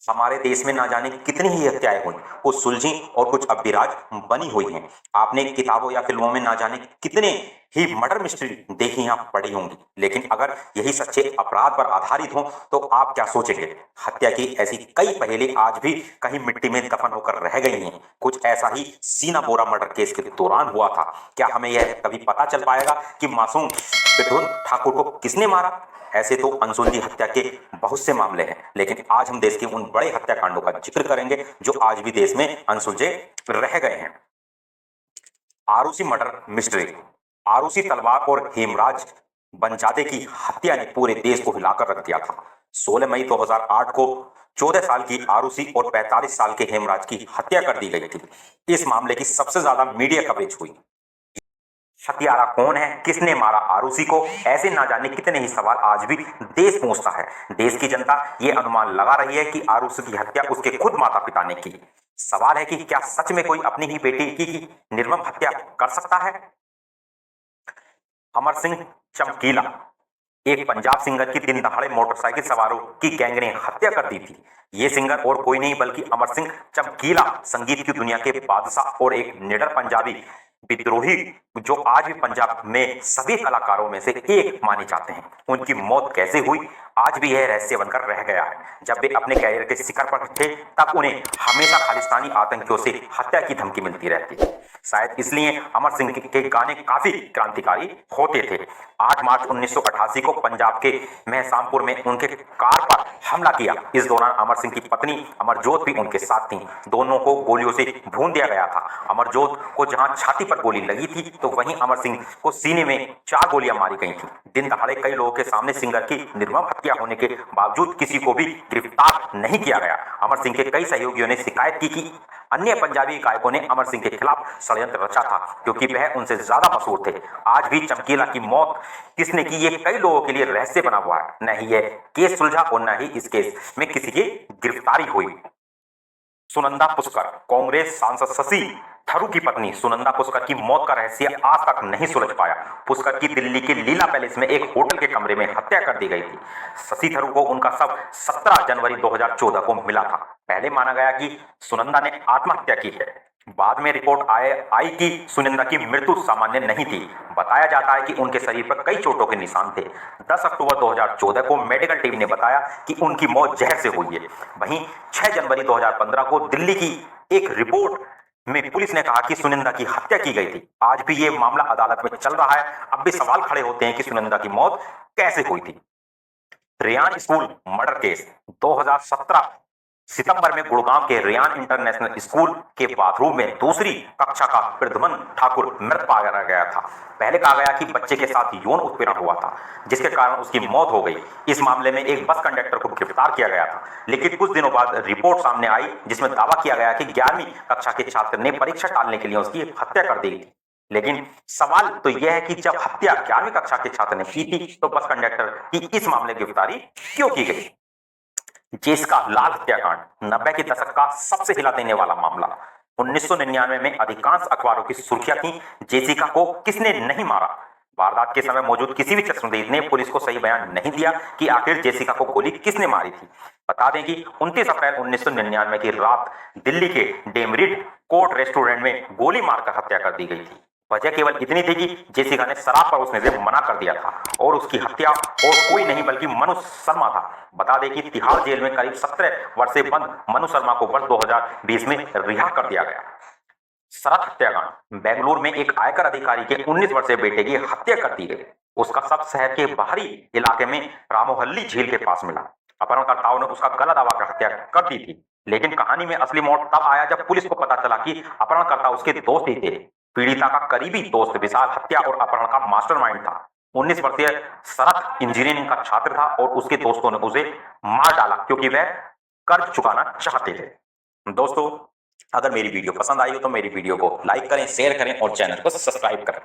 हमारे देश में ना जाने कितनी ही हत्याएं हुई, कुछ सुलझी और कुछ अब भी राज बनी हुई हैं। आपने किताबों या फिल्मों में ना जाने कितने ही मर्डर मिस्ट्री देखी या पढ़ी होंगी, लेकिन अगर यही सच्चे अपराध पर आधारित हो तो आप क्या सोचेंगे? हत्या की ऐसी कई पहेली आज भी कहीं मिट्टी में दफन होकर रह गई हैं। कुछ ऐसा ही सीना बोरा मर्डर केस के दौरान हुआ था। क्या हमें यह कभी पता चल पाएगा कि मासूम विधुन ठाकुर को किसने मारा? ऐसे तो अनसुलझी हत्या के बहुत से मामले हैं, लेकिन आज हम देश के उन बड़े हत्याकांडों का जिक्र करेंगे जो आज भी देश में अनसुलझे रह गए हैं। Aarushi murder mystery. आरूसी तलवार और हेमराज बनजादे की हत्या ने पूरे देश को हिलाकर रख दिया था। 16 मई 2008 को 14 साल की आरूसी और 45 साल के हेमराज की हत्या कर दी गई थी। इस मामले की सबसे ज्यादा मीडिया कवरेज हुई। हत्यारा कौन है, किसने मारा आरूसी को, ऐसे ना जाने कितने ही सवाल आज भी देश पूछता है। देश की जनता ये अनुमान लगा रही है कि आरूसी की हत्या उसके खुद माता पिता ने की। सवाल है कि क्या सच में कोई अपनी ही बेटी की निर्मम हत्या कर सकता है? अमर सिंह चमकीला, एक पंजाब सिंगर की दिन दहाड़े मोटरसाइकिल सवारों की गैंग ने हत्या कर दी थी। ये सिंगर और कोई नहीं बल्कि अमर सिंह चमकीला संगीत की दुनिया के बादशाह और एक निडर पंजाबी विद्रोही जो आज भी पंजाब में सभी कलाकारों में से एक माने जाते हैं। उनकी मौत कैसे हुई, आज भी यह रहस्य बनकर रह गया है। जब वे अपने कैरियर के शिखर पर थे तब उन्हें हमेशा खालिस्तानी आतंकियों से हत्या की धमकी मिलती रहती थी। शायद इसलिए अमर सिंह के गाने काफी क्रांतिकारी होते थे। 8 मार्च 1988 को पंजाब के महसामपुर में उनके कार पर हमला किया। इस दौरान अमर सिंह की पत्नी अमरजोत भी उनके साथ थी। दोनों को गोलियों से भून दिया गया था। अमरजोत को जहां छाती पर गोली लगी थी तो वहीं अमर सिंह को सीने में 4 गोलियां मारी गई थी। दिन दहाड़े कई लोगों के सामने सिंगर की निर्मम हत्या होने के बावजूद किसी को भी गिरफ्तार नहीं किया गया। अमर सिंह के कई सहयोगियों ने शिकायत की कि अन्य पंजाबी गायकों ने अमर सिंह के खिलाफ षड्यंत्र रचा था क्योंकि वह उनसे ज्यादा मशहूर थे। आज भी चमकीला की मौत किसने की ये कई लोगों के लिए रहस्य बना हुआ है। न ही यह केस सुलझा और न ही इस केस में किसी की गिरफ्तारी हुई। सुनंदा पुष्कर, कांग्रेस सांसद शशि थरूर की पत्नी सुनंदा पुष्कर की मौत का रहस्य आज तक नहीं सुलझ पाया। पुष्कर की दिल्ली के लीला पैलेस में एक होटल के कमरे में हत्या कर दी गई थी। शशि थरूर को उनका शव 17 जनवरी 2014 को मिला था। पहले माना गया कि सुनंदा ने आत्महत्या की है। बाद में रिपोर्ट आई कि सुनंदा की मृत्यु सामान्य नहीं थी। बताया जाता है कि उनके शरीर पर कई चोटों के निशान थे। 10 अक्टूबर 2014 को मेडिकल टीम ने बताया कि उनकी मौत जहर से हुई है। वहीं 6 जनवरी 2015 को दिल्ली की एक रिपोर्ट में पुलिस ने कहा कि सुनंदा की हत्या की गई थी। आज भी ये मामला अदालत में चल रहा है। अब भी सवाल खड़े होते हैं कि सुनंदा की मौत कैसे हुई थी। Ryan school murder case. 2017 सितंबर में गुड़गांव के रेयान इंटरनेशनल स्कूल के बाथरूम में दूसरी कक्षा का प्रद्युमन ठाकुर मृत पाया गया था। पहले कहा गया कि बच्चे के साथ यौन उत्पीड़न हुआ था जिसके कारण उसकी मौत हो गई। इस मामले में एक बस कंडक्टर को गिरफ्तार किया गया था, लेकिन कुछ दिनों बाद रिपोर्ट सामने आई जिसमें दावा किया गया कि 11वीं कक्षा के छात्र ने परीक्षा टालने के लिए उसकी हत्या कर दी थी। लेकिन सवाल तो यह है कि जब हत्या 11वीं कक्षा के छात्र ने की थी तो बस कंडक्टर की इस मामले में गिरफ्तारी क्यों की गई? जेसिका लाल हत्याकांड 90 के दशक का सबसे हिला देने वाला मामला। 1999 में अधिकांश अखबारों की सुर्खियां थी, जेसिका को किसने नहीं मारा। वारदात के समय मौजूद किसी भी चश्मदीद ने पुलिस को सही बयान नहीं दिया कि आखिर जेसिका को गोली किसने मारी थी। बता दें कि 29 अप्रैल 1999 की रात दिल्ली के डेमरिड कोर्ट रेस्टोरेंट में गोली मारकर हत्या कर दी गई थी। वजह केवल इतनी थी कि जेसिका ने शराब परोसने से मना कर दिया था और उसकी हत्या और कोई नहीं बल्कि मनु शर्मा था। बता दें कि तिहाड़ जेल में करीब 17 वर्ष से बंद मनु शर्मा को वर्ष 2020 में रिहा कर दिया गया। शरत हत्याकांड। बेंगलुरु में एक आयकर अधिकारी के 19 वर्षीय बेटे की हत्या कर दी गई। उसका शव शहर के बाहरी इलाके में रामोहल्ली झील के पास मिला। अपहरणकर्ताओं ने उसका गला दबाकर हत्या कर दी थी, लेकिन कहानी में असली मोड़ तब आया जब पुलिस को पता चला कि अपहरणकर्ता उसके दोस्त ही थे। पीड़िता का करीबी दोस्त विशाल हत्या और अपहरण का मास्टरमाइंड था। 19 वर्षीय शरत इंजीनियरिंग का छात्र था और उसके दोस्तों ने उसे मार डाला क्योंकि वह कर्ज चुकाना चाहते थे। दोस्तों, अगर मेरी वीडियो पसंद आई हो तो मेरी वीडियो को लाइक करें, शेयर करें और चैनल को सब्सक्राइब करें।